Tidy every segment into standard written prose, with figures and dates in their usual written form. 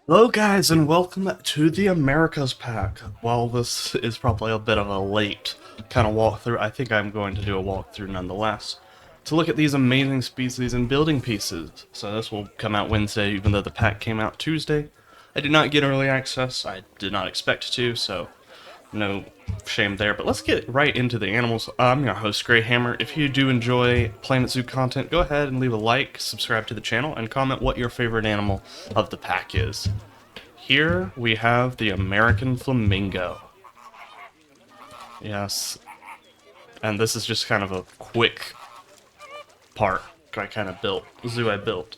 Hello guys and welcome to the Americas pack. While this is probably a bit of a late kind of walkthrough, I think I'm going to do a walkthrough nonetheless to look at these amazing species and building pieces. So this will come out Wednesday even though the pack came out Tuesday. I did not get early access, I did not expect to, so no shame there. But let's get right into the animals. I'm your host Greyhammer. If you do enjoy Planet Zoo content, go ahead and leave a like, subscribe to the channel, and comment what your favorite animal of the pack is. Here we have the American flamingo. Yes, and this is just kind of a quick part zoo I built.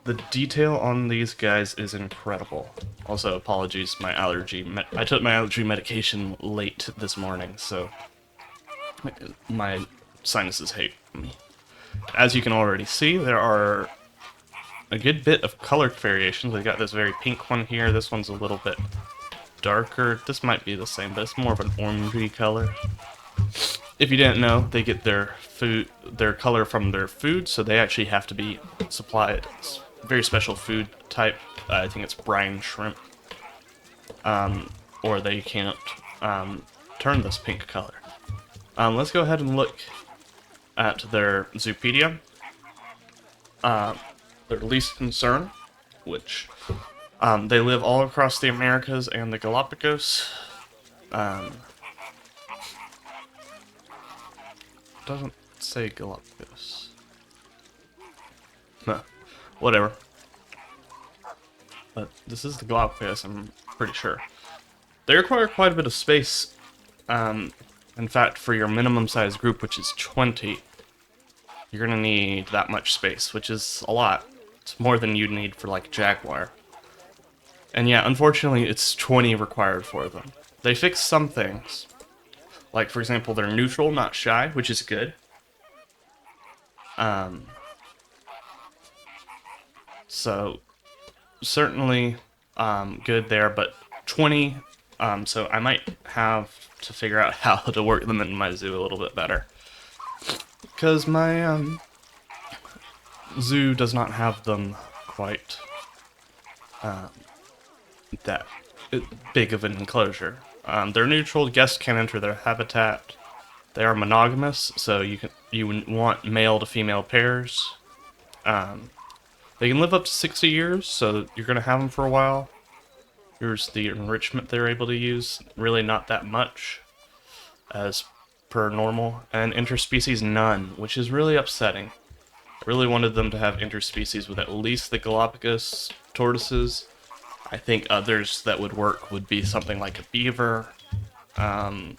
The detail on these guys is incredible. Also, apologies, my allergy. I took my allergy medication late this morning, so my sinuses hate me. As you can already see, there are a good bit of color variations. We got this very pink one here. This one's a little bit darker. This might be the same, but it's more of an orangey color. If you didn't know, they get their color from their food, so they actually have to be supplied very special food type. I think it's brine shrimp, or they can't turn this pink color. Let's go ahead and look at their Zoopedia. Their least concern, which they live all across the Americas and the Galapagos. Doesn't say Galapagos. No, whatever. But this is the Galapagos, I'm pretty sure. They require quite a bit of space. In fact, for your minimum size group, which is 20, you're gonna need that much space, which is a lot. It's more than you'd need for like Jaguar. And yeah, unfortunately, it's 20 required for them. They fix some things. Like, for example, they're neutral, not shy, which is good. So, certainly good there, but 20, so I might have to figure out how to work them in my zoo a little bit better. Because my zoo does not have them quite that big of an enclosure. They're neutral. Guests can enter their habitat. They are monogamous, so you want male to female pairs. They can live up to 60 years, so you're gonna have them for a while. Here's the enrichment they're able to use. Really not that much, as per normal. And interspecies none, which is really upsetting. I really wanted them to have interspecies with at least the Galapagos tortoises. I think others that would work would be something like a beaver. So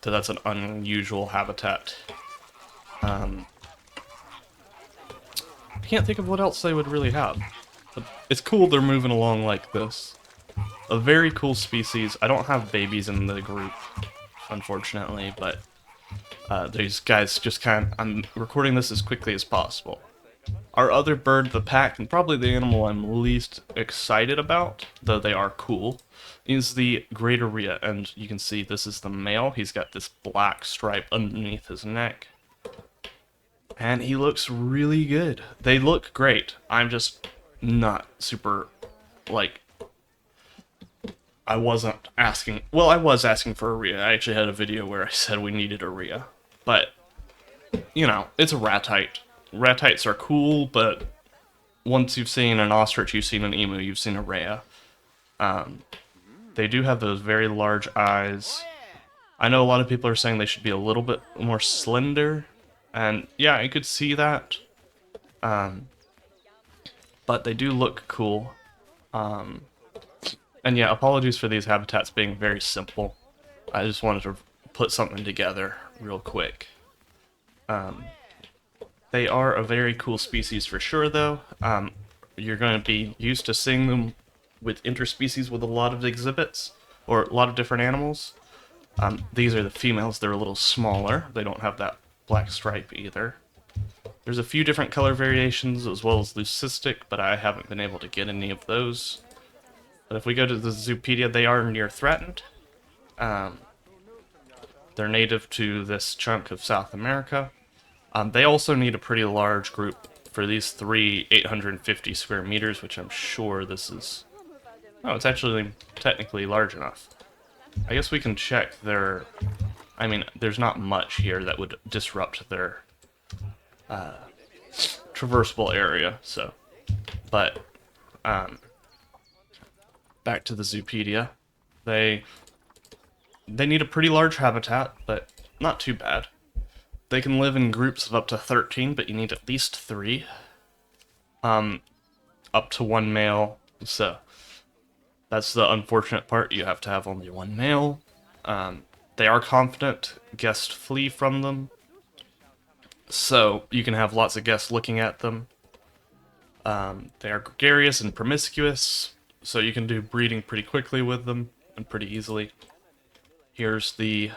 that's an unusual habitat. I can't think of what else they would really have. But it's cool they're moving along like this. A very cool species. I don't have babies in the group, unfortunately, but these guys just I'm recording this as quickly as possible. Our other bird of the pack, and probably the animal I'm least excited about, though they are cool, is the greater rhea. And you can see this is the male. He's got this black stripe underneath his neck. And he looks really good. They look great. I'm just not super, like, I wasn't asking, well, I was asking for a rhea. I actually had a video where I said we needed a rhea. But, you know, it's a ratite. Ratites are cool, but once you've seen an ostrich, you've seen an emu, you've seen a rhea. They do have those very large eyes. I know a lot of people are saying they should be a little bit more slender, and yeah, I could see that. But they do look cool. And yeah, apologies for these habitats being very simple. I just wanted to put something together real quick. They are a very cool species for sure, though. You're going to be used to seeing them with interspecies with a lot of exhibits, or a lot of different animals. These are the females. They're a little smaller. They don't have that black stripe either. There's a few different color variations, as well as leucistic, but I haven't been able to get any of those. But if we go to the Zoopedia, they are near threatened. They're native to this chunk of South America. They also need a pretty large group for these three 850 square meters, which I'm sure this is... Oh, it's actually technically large enough. I guess we can check their... I mean, there's not much here that would disrupt their traversable area, so... But, back to the Zoopedia. They need a pretty large habitat, but not too bad. They can live in groups of up to 13, but you need at least 3. Up to 1 male, so that's the unfortunate part. You have to have only 1 male. They are confident guests flee from them, so you can have lots of guests looking at them. They are gregarious and promiscuous, so you can do breeding pretty quickly with them and pretty easily. Here's the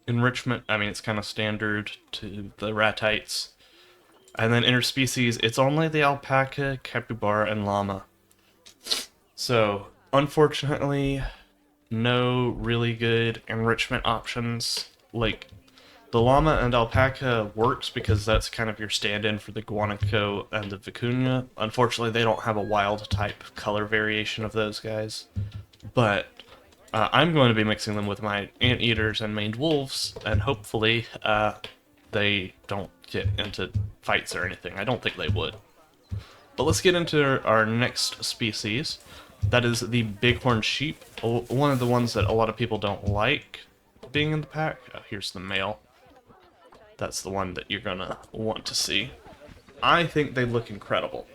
enrichment. I mean, it's kind of standard to the ratites. And then interspecies, it's only the alpaca, capybara, and llama. So, unfortunately, no really good enrichment options. Like, the llama and alpaca works because that's kind of your stand-in for the guanaco and the vicuña. Unfortunately, they don't have a wild type color variation of those guys. But I'm going to be mixing them with my anteaters and maned wolves, and hopefully they don't get into fights or anything. I don't think they would. But let's get into our next species. That is the bighorn sheep, one of the ones that a lot of people don't like being in the pack. Here's the male. That's the one that you're gonna want to see. I think they look incredible.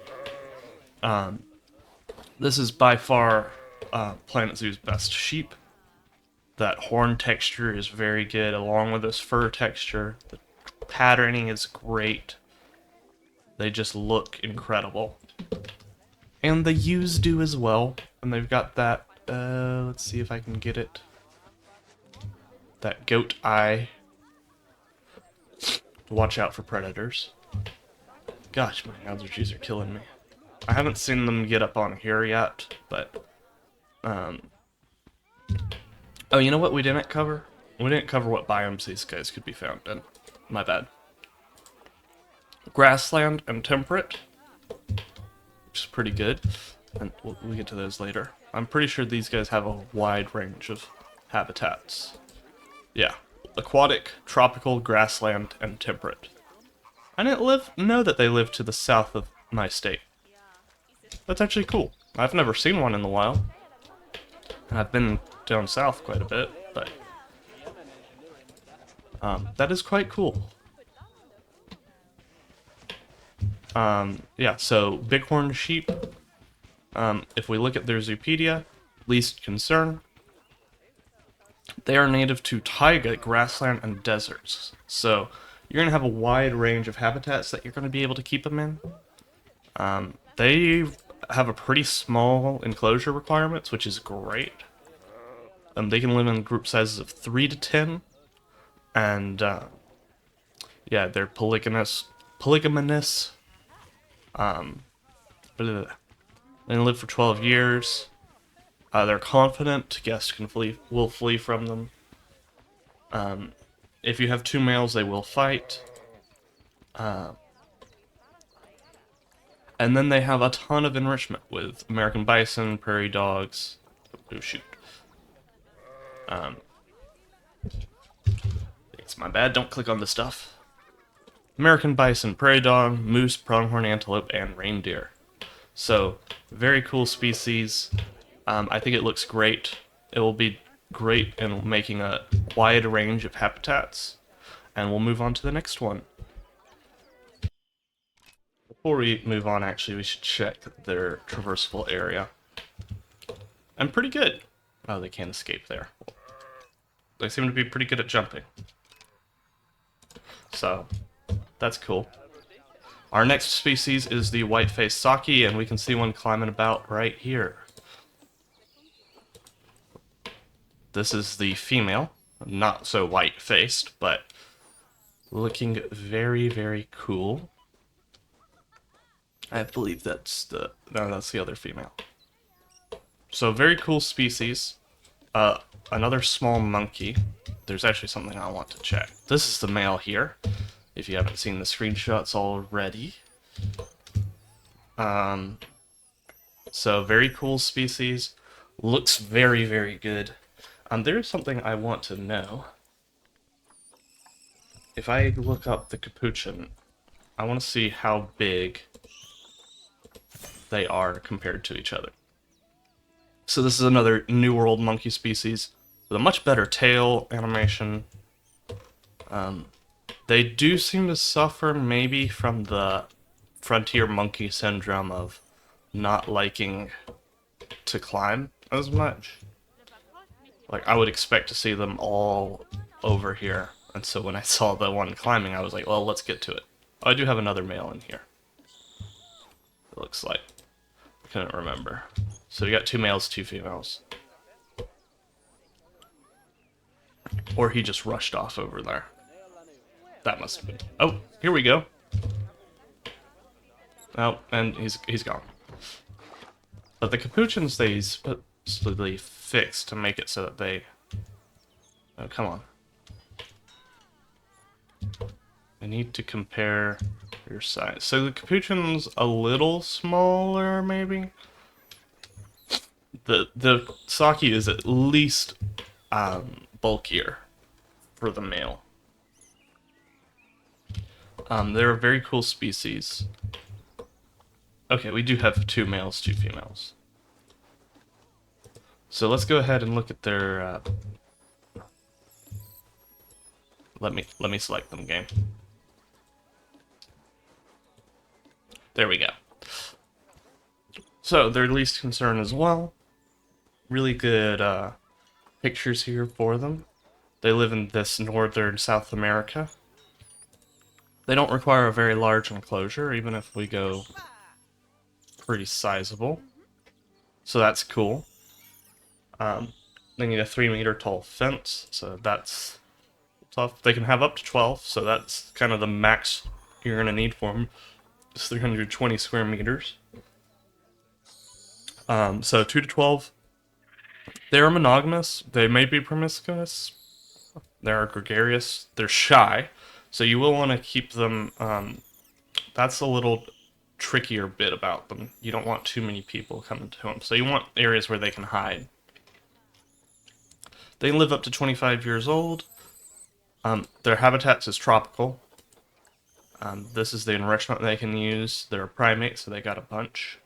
This is by far Planet Zoo's best sheep. That horn texture is very good, along with this fur texture. The patterning is great. They just look incredible. And the ewes do as well. And they've got that, let's see if I can get it. That goat eye. Watch out for predators. Gosh, my allergies are killing me. I haven't seen them get up on here yet, but... Oh, you know what we didn't cover? We didn't cover what biomes these guys could be found in. My bad. Grassland and temperate, which is pretty good, and we'll get to those later. I'm pretty sure these guys have a wide range of habitats. Yeah, aquatic, tropical, grassland, and temperate. I didn't know that they live to the south of my state. That's actually cool. I've never seen one in the wild. I've been down south quite a bit, but that is quite cool. Yeah, so bighorn sheep, if we look at their Zoopedia, least concern, they are native to taiga, grassland, and deserts. So you're going to have a wide range of habitats that you're going to be able to keep them in. They have a pretty small enclosure requirements, which is great. They can live in group sizes of 3 to 10, and yeah, they're polygamous. They live for 12 years. They're confident. Guests will flee from them. If you have 2 males, they will fight. And then they have a ton of enrichment with American bison, prairie dogs. Oh shoot. It's my bad. Don't click on the stuff. American bison, prairie dog, moose, pronghorn antelope, and reindeer. So, very cool species. I think it looks great. It will be great in making a wide range of habitats. And we'll move on to the next one. Before we move on, actually, we should check their traversable area. I'm pretty good. Oh, they can't escape there. They seem to be pretty good at jumping. So, that's cool. Our next species is the white-faced saki, and we can see one climbing about right here. This is the female. Not so white-faced, but looking very, very cool. I believe that's the... No, that's the other female. So, very cool species. Another small monkey. There's actually something I want to check. This is the male here, if you haven't seen the screenshots already. Um, so very cool species. Looks very, very good. There's something I want to know. If I look up the capuchin, I want to see how big they are compared to each other. So this is another New World monkey species with a much better tail animation. They do seem to suffer maybe from the frontier monkey syndrome of not liking to climb as much. Like, I would expect to see them all over here. And so when I saw the one climbing, I was like, well, let's get to it. Oh, I do have another male in here. It looks like. I couldn't remember. So we got 2 males, 2 females. Or he just rushed off over there. That must have been. Oh, here we go. Oh, and he's gone. But the capuchins they supposedly fixed to make it so that they... Oh, come on. I need to compare your size. So the capuchin's a little smaller, maybe? The Saki is at least bulkier for the male. They're a very cool species. Okay, we do have 2 males, 2 females. So let's go ahead and look at their... Let me select them, game. There we go. So their least concern as well. Really good pictures here for them. They live in this northern South America. They don't require a very large enclosure, even if we go pretty sizable. So that's cool. They need a 3-meter tall fence, so that's tough. They can have up to 12, so that's kind of the max you're going to need for them. It's 320 square meters. So 2 to 12. They are monogamous. They may be promiscuous. They are gregarious. They're shy. So you will want to keep them... that's a little trickier bit about them. You don't want too many people coming to them. So you want areas where they can hide. They live up to 25 years old. Their habitat is tropical. This is the enrichment they can use. They're a primate, so they got a bunch.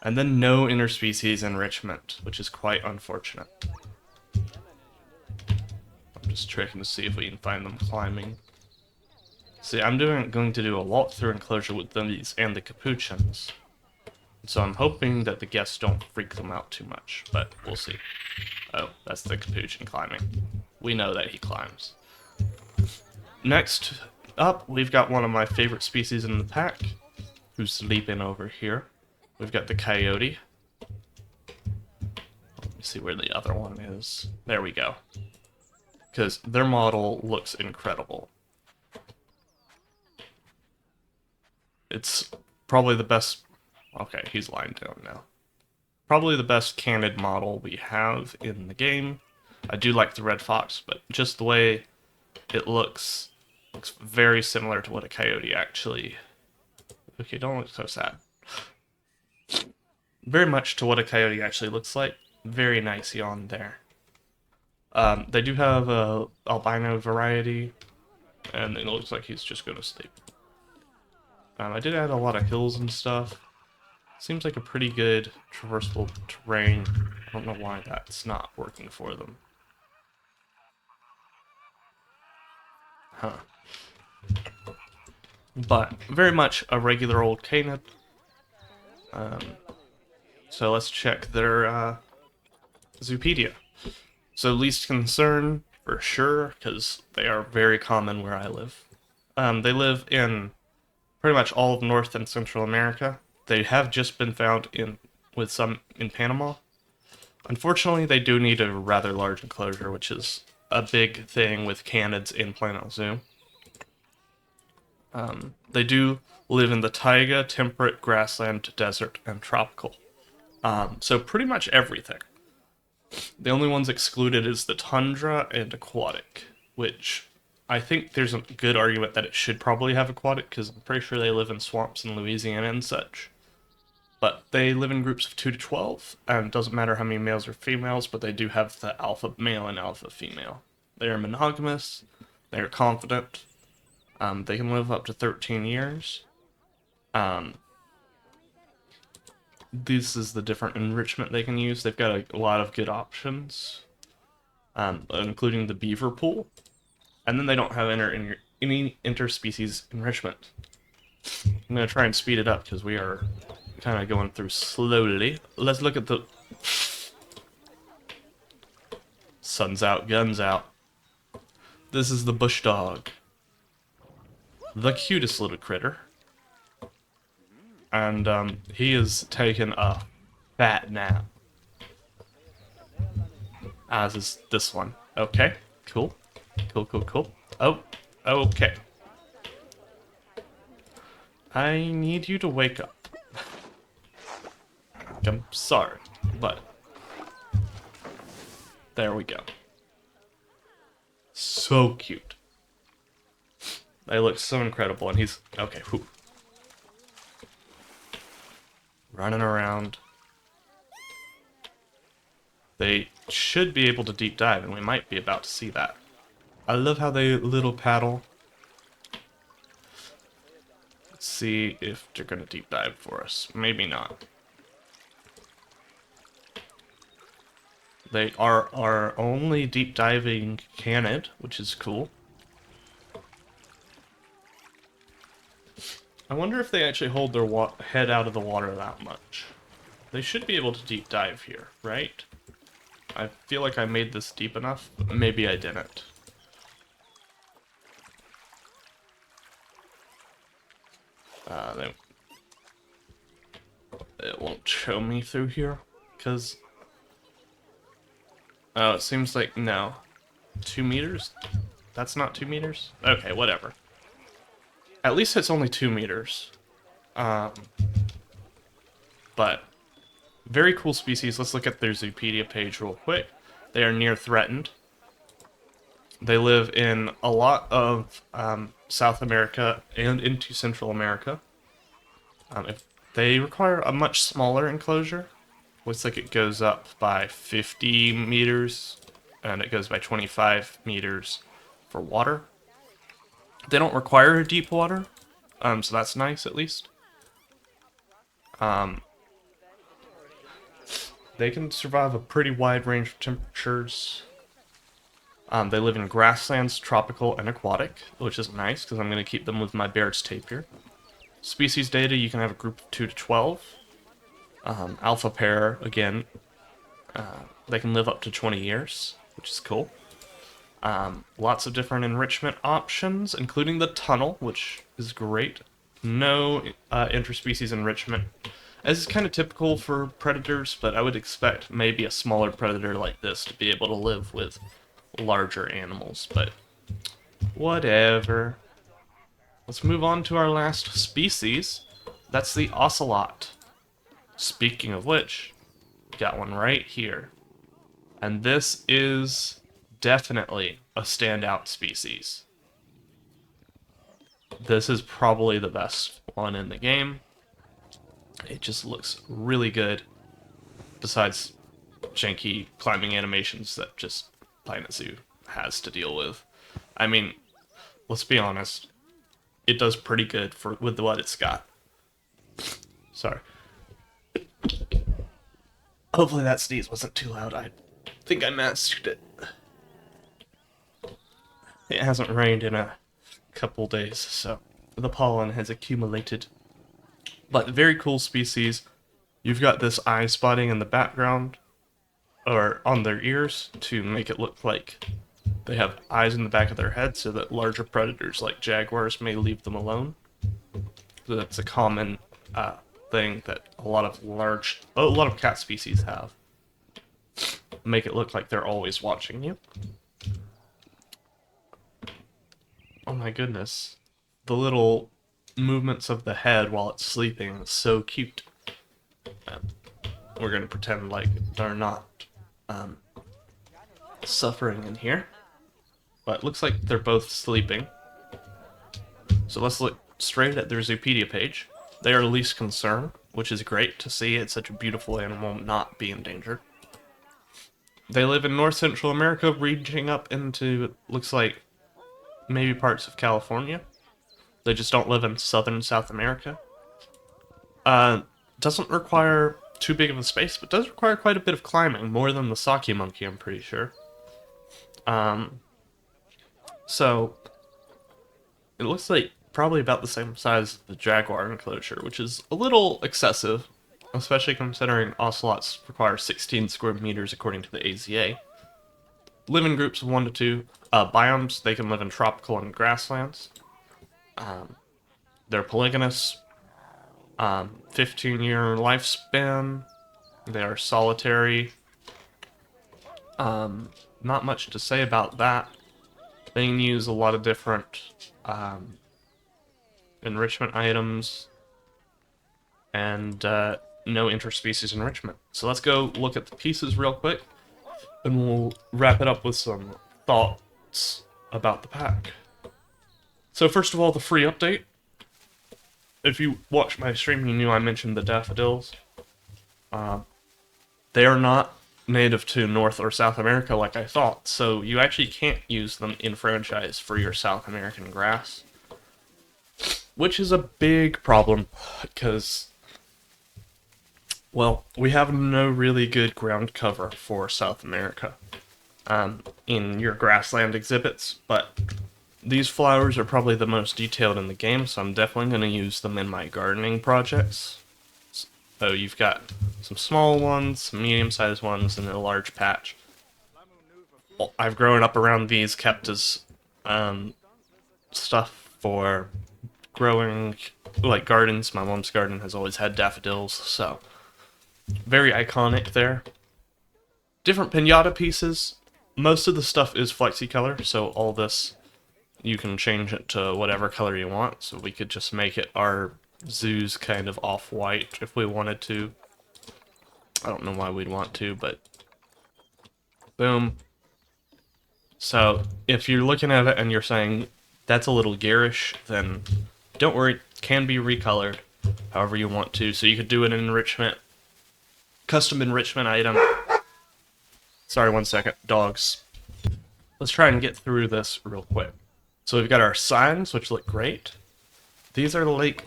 And then no interspecies enrichment, which is quite unfortunate. I'm just checking to see if we can find them climbing. See, I'm going to do a walkthrough enclosure with these and the capuchins. So I'm hoping that the guests don't freak them out too much, but we'll see. Oh, that's the capuchin climbing. We know that he climbs. Next up, we've got one of my favorite species in the pack, who's sleeping over here. We've got the coyote. Let me see where the other one is. There we go. Because their model looks incredible. It's probably the best... Okay, he's lying down now. Probably the best candid model we have in the game. I do like the red fox, but just the way it looks very similar to what a coyote actually... Okay, don't look so sad. Very much to what a coyote actually looks like. Very nice on there. They do have a albino variety, and it looks like he's just going to sleep. I did add a lot of hills and stuff. Seems like a pretty good traversable terrain. I don't know why that's not working for them. Huh. But very much a regular old canid. So let's check their Zoopedia. So least concern for sure, because they are very common where I live. They live in pretty much all of North and Central America. They have just been found with some in Panama. Unfortunately, they do need a rather large enclosure, which is a big thing with canids in Planet Zoo. They do live in the taiga, temperate, grassland, desert, and tropical. So pretty much everything. The only ones excluded is the tundra and aquatic, which I think there's a good argument that it should probably have aquatic, because I'm pretty sure they live in swamps in Louisiana and such. But they live in groups of 2 to 12, and it doesn't matter how many males or females, but they do have the alpha male and alpha female. They are monogamous, they are confident, they can live up to 13 years. This is the different enrichment they can use. They've got a lot of good options, including the beaver pool. And then they don't have any interspecies enrichment. I'm going to try and speed it up because we are kind of going through slowly. Let's look at the... Sun's out, guns out. This is the bush dog. The cutest little critter. And he is taking a fat nap. As is this one. Okay, cool. Cool. Oh, okay. I need you to wake up. I'm sorry, but... There we go. So cute. They look so incredible, and he's... Okay, whew. Running around. They should be able to deep dive, and we might be about to see that. I love how they little paddle. Let's see if they're going to deep dive for us. Maybe not. They are our only deep diving canid, which is cool. I wonder if they actually hold their head out of the water that much. They should be able to deep dive here, right? I feel like I made this deep enough. Maybe I didn't. It won't show me through here, because... Oh, it seems like, no. 2 meters? That's not 2 meters? Okay, whatever. At least it's only 2 meters. But, very cool species. Let's look at their Zoopedia page real quick. They are near threatened. They live in a lot of South America and into Central America. If they require a much smaller enclosure. Looks like it goes up by 50 meters, and it goes by 25 meters for water. They don't require deep water, so that's nice at least. They can survive a pretty wide range of temperatures. They live in grasslands, tropical, and aquatic, which is nice, because I'm going to keep them with my Barrett's tape here. Species data, you can have a group of 2 to 12. Alpha pair, again, they can live up to 20 years, which is cool. Lots of different enrichment options, including the tunnel, which is great. No interspecies enrichment, as is kind of typical for predators, but I would expect maybe a smaller predator like this to be able to live with larger animals, but whatever. Let's move on to our last species. That's the ocelot. Speaking of which, got one right here. And this is definitely a standout species. This is probably the best one in the game. It just looks really good. Besides janky climbing animations that just Planet Zoo has to deal with. I mean, let's be honest. It does pretty good with what it's got. Sorry. Hopefully that sneeze wasn't too loud. I think I masked it. It hasn't rained in a couple days, so the pollen has accumulated. But very cool species. You've got this eye spotting in the background, or on their ears, to make it look like they have eyes in the back of their head, so that larger predators like jaguars may leave them alone. So that's a common thing that a lot of cat species have. Make it look like they're always watching you. Oh my goodness. The little movements of the head while it's sleeping is so cute. We're gonna pretend like they're not suffering in here. But it looks like they're both sleeping. So let's look straight at their Zoopedia page. They are least concern. which is great to see. It's such a beautiful animal not be endangered. They live in North Central America, reaching up into, looks like, maybe parts of California. They just don't live in southern South America. Doesn't require too big of a space, but does require quite a bit of climbing, more than the Saki monkey, I'm pretty sure. So, it looks like probably about the same size as the Jaguar enclosure, which is a little excessive, especially considering ocelots require 16 square meters according to the AZA. Live in groups of 1 to 2. Biomes, they can live in tropical and grasslands. They're polygynous. 15-year lifespan. They are solitary. Not much to say about that. They can use a lot of different enrichment items and no interspecies enrichment. So let's go look at the pieces real quick, and we'll wrap it up with some thoughts about the pack. So first of all, the free update. If you watched my stream, you knew I mentioned the daffodils. They are not native to North or South America like I thought, so you actually can't use them in franchise for your South American grass. Which is a big problem, because, well, we have no really good ground cover for South America in your grassland exhibits, but these flowers are probably the most detailed in the game, so I'm definitely going to use them in my gardening projects. So you've got some small ones, some medium-sized ones, and a large patch. I've grown up around these, kept as stuff for growing, like gardens. My mom's garden has always had daffodils, so very iconic there. Different pinata pieces. Most of the stuff is flexi-color, so all this, you can change it to whatever color you want, so we could just make it our zoo's kind of off-white if we wanted to. I don't know why we'd want to, but boom. So if you're looking at it and you're saying that's a little garish, then don't worry, it can be recolored however you want to. So you could do an enrichment, custom enrichment item. Sorry, 1 second, dogs. Let's try and get through this real quick. So we've got our signs, which look great. These are like,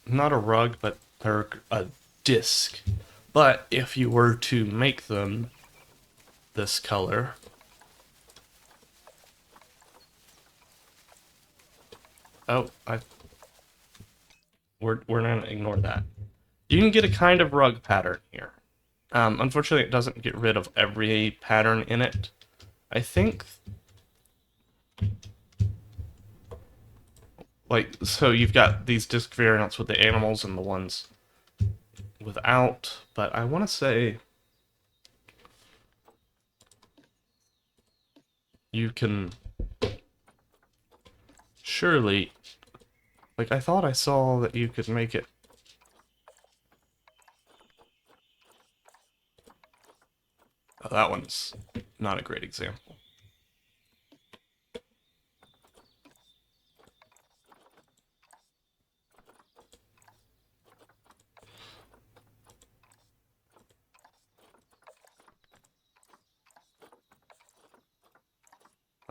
not a rug, but they're a disc. But if you were to make them this color, we're gonna ignore that. You can get a kind of rug pattern here. Unfortunately, it doesn't get rid of every pattern in it. I think, like, so you've got these disc variants with the animals and the ones without, but I want to say you can surely, like, I thought I saw that you could make it. Oh, that one's not a great example.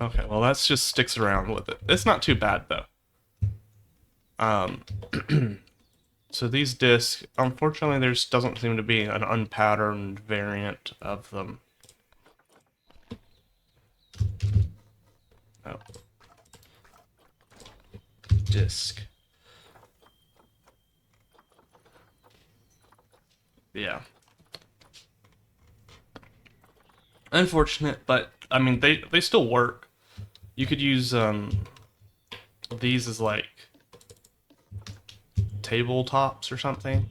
Okay, well, that just sticks around with it. It's not too bad, though. So these discs, unfortunately, there doesn't seem to be an unpatterned variant of them. Oh. Disc. Yeah. Unfortunate, but, I mean, they still work. You could use, these as, like, tabletops or something.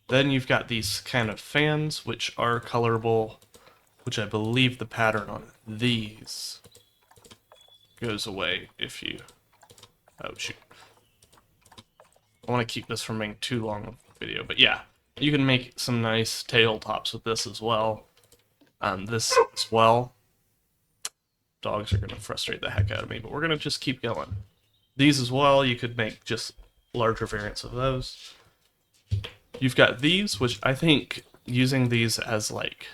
Then you've got these kind of fans, which are colorable, which I believe the pattern on these goes away if you... Oh, shoot. I want to keep this from being too long of a video, but yeah. You can make some nice tabletops with this as well. This as well. Dogs are going to frustrate the heck out of me, but we're going to just keep going. These as well, you could make just larger variants of those. You've got these, which I think using these as like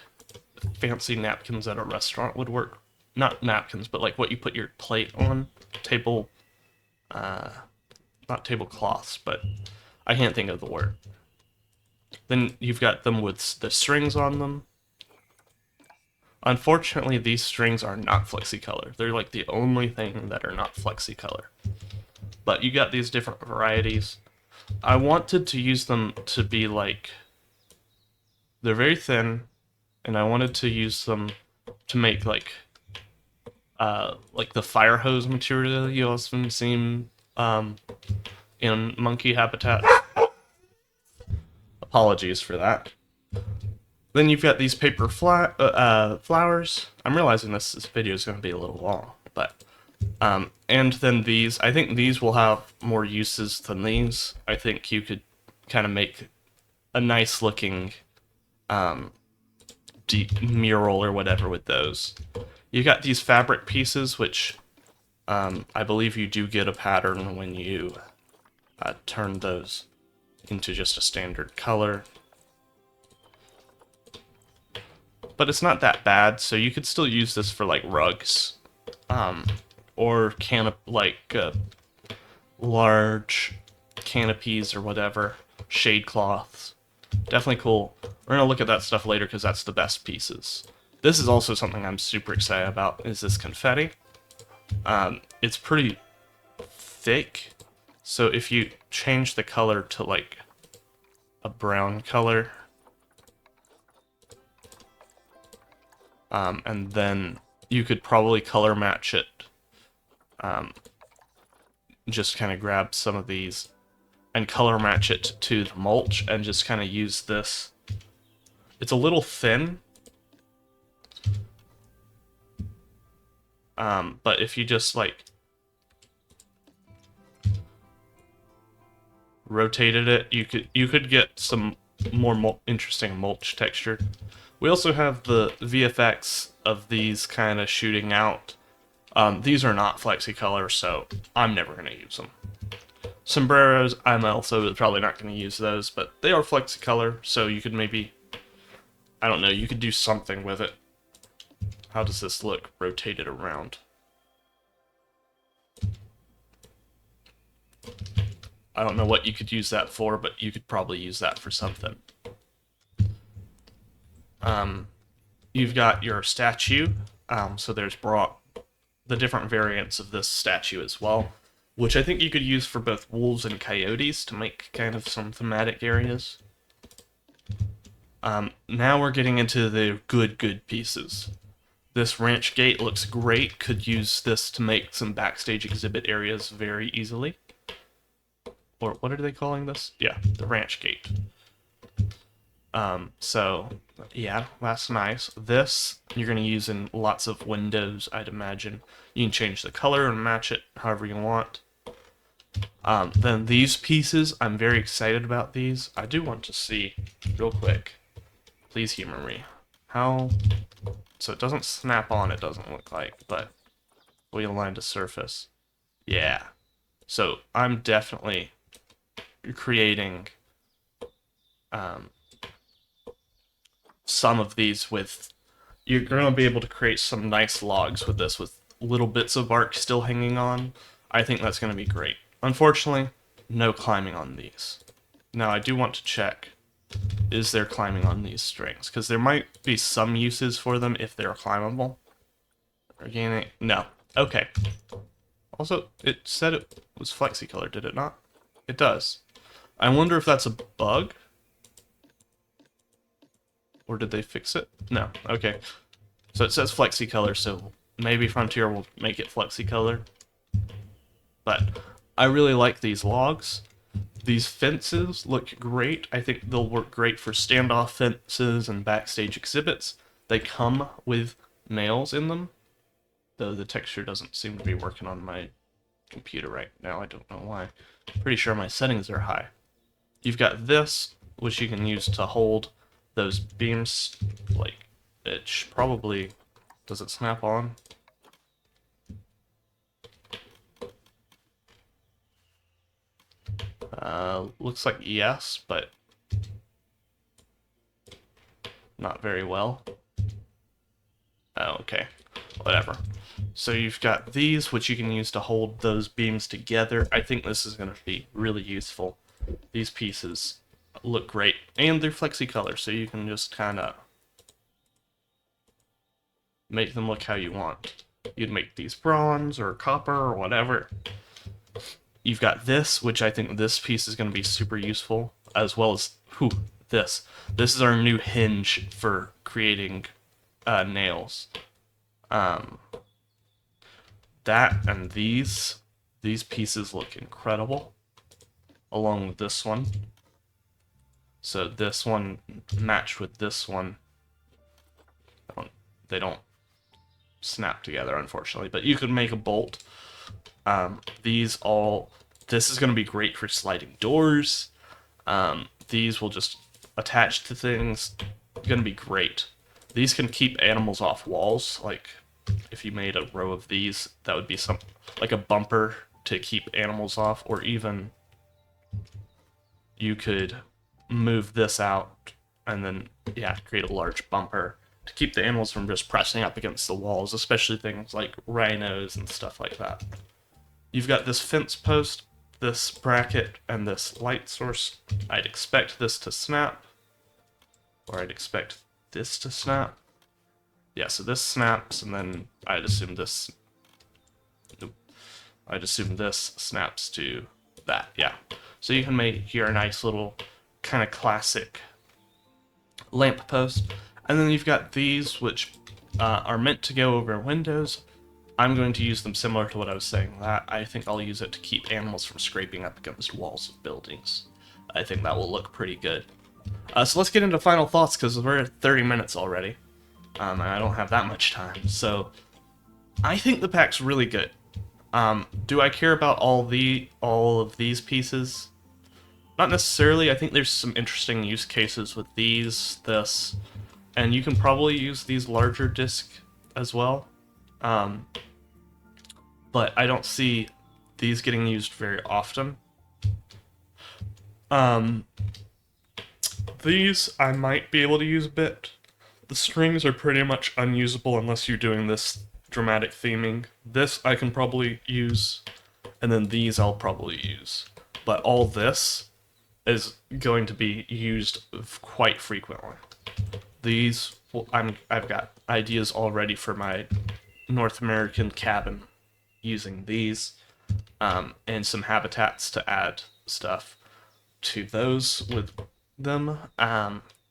fancy napkins at a restaurant would work. Not napkins, but like what you put your plate on. Table, not tablecloths, but I can't think of the word. Then you've got them with the strings on them. Unfortunately, these strings are not FlexiColor. They're like the only thing that are not FlexiColor. But you got these different varieties. I wanted to use them to be like, they're very thin, and I wanted to use them to make like the fire hose material you often see in monkey habitat. Apologies for that. Then you've got these paper flowers. I'm realizing this video is going to be a little long, but and then these. I think these will have more uses than these. I think you could kind of make a nice looking deep mural or whatever with those. You got these fabric pieces, which I believe you do get a pattern when you turn those into just a standard color. But it's not that bad, so you could still use this for like rugs, or large canopies or whatever, shade cloths. Definitely cool. We're gonna look at that stuff later because that's the best pieces. This is also something I'm super excited about. Is this confetti? It's pretty thick, so if you change the color to like a brown color, and then you could probably color match it. Just kind of grab some of these and color match it to the mulch and just kind of use this. It's a little thin, but if you just like rotated it, you could get some more interesting mulch texture. We also have the VFX of these kind of shooting out. These are not FlexiColor, so I'm never going to use them. Sombreros, I'm also probably not going to use those, but they are FlexiColor, so you could maybe, I don't know, you could do something with it. How does this look rotated around? I don't know what you could use that for, but you could probably use that for something. You've got your statue, so there's the different variants of this statue as well, which I think you could use for both wolves and coyotes to make kind of some thematic areas. Now we're getting into the good pieces. This ranch gate looks great, could use this to make some backstage exhibit areas very easily. Or what are they calling this? Yeah, the ranch gate. So, yeah, that's nice. This, you're going to use in lots of windows, I'd imagine. You can change the color and match it however you want. Then these pieces, I'm very excited about these. I do want to see, real quick, please humor me, how, so it doesn't snap on, it doesn't look like, but we align to surface. Yeah. So, I'm definitely creating some of these with, you're going to be able to create some nice logs with this, with little bits of bark still hanging on. I think that's going to be great. Unfortunately, no climbing on these. Now, I do want to check, is there climbing on these strings? Because there might be some uses for them if they're climbable. Organic, no. Okay. Also, it said it was FlexiColor, did it not? It does. I wonder if that's a bug? Or did they fix it? No. Okay. So it says FlexiColor, so maybe Frontier will make it FlexiColor. But I really like these logs. These fences look great. I think they'll work great for standoff fences and backstage exhibits. They come with nails in them, though the texture doesn't seem to be working on my computer right now. I don't know why. Pretty sure my settings are high. You've got this, which you can use to hold those beams, like, it probably, does it snap on? Looks like yes, but not very well. Oh, okay, whatever. So you've got these, which you can use to hold those beams together. I think this is going to be really useful. These pieces look great, and they're flexi color, so you can just kind of make them look how you want. You'd make these bronze or copper or whatever. You've got this, which I think this piece is going to be super useful, as well as this. This is our new hinge for creating nails. That and these pieces look incredible, along with this one. So this one matched with this one. They don't snap together, unfortunately, but you could make a bolt. This is going to be great for sliding doors. These will just attach to things. Going to be great. These can keep animals off walls. Like if you made a row of these, that would be like a bumper to keep animals off, or even you could move this out and then create a large bumper to keep the animals from just pressing up against the walls, especially things like rhinos and stuff like that. You've got this fence post, this bracket, and this light source. I'd expect this to snap, or I'd expect this to snap. Yeah, so this snaps, and then I'd assume this snaps to that, yeah. So you can make here a nice little kind of classic lamp post. And then you've got these, which are meant to go over windows. I'm going to use them similar to what I was saying. That I think I'll use it to keep animals from scraping up against walls of buildings. I think that will look pretty good. So let's get into final thoughts, because we're at 30 minutes already. And I don't have that much time. So I think the pack's really good. Do I care about all of these pieces? Not necessarily. I think there's some interesting use cases with this, and you can probably use these larger discs as well. But I don't see these getting used very often. These I might be able to use a bit. The strings are pretty much unusable unless you're doing this dramatic theming. This I can probably use, and then these I'll probably use. But all this is going to be used quite frequently. These, I've got ideas already for my North American cabin using these, and some habitats to add stuff to those with them.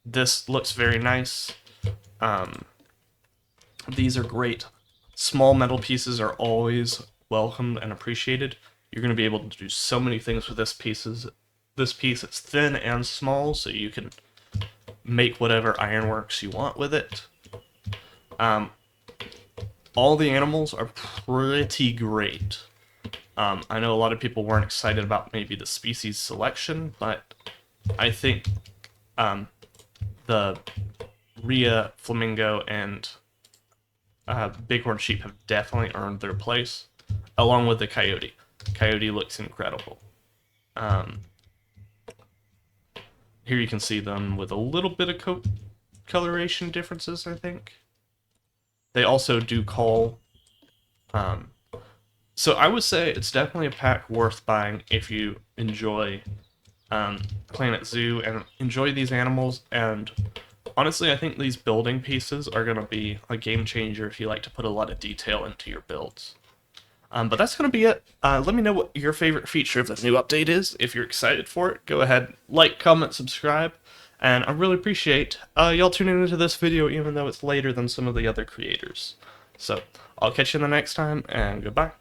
This looks very nice. These are great. Small metal pieces are always welcomed and appreciated. You're going to be able to do so many things with this piece. It's thin and small, so you can make whatever ironworks you want with it. All the animals are pretty great. I know a lot of people weren't excited about maybe the species selection, but I think the rhea, flamingo, and bighorn sheep have definitely earned their place, along with the coyote. Coyote looks incredible. Here you can see them with a little bit of coloration differences, I think. They also do call. So I would say it's definitely a pack worth buying if you enjoy Planet Zoo and enjoy these animals. And honestly, I think these building pieces are going to be a game changer if you like to put a lot of detail into your builds. But that's going to be it. Let me know what your favorite feature of the new update is. If you're excited for it, go ahead, like, comment, subscribe. And I really appreciate y'all tuning into this video, even though it's later than some of the other creators. So, I'll catch you in the next time, and goodbye.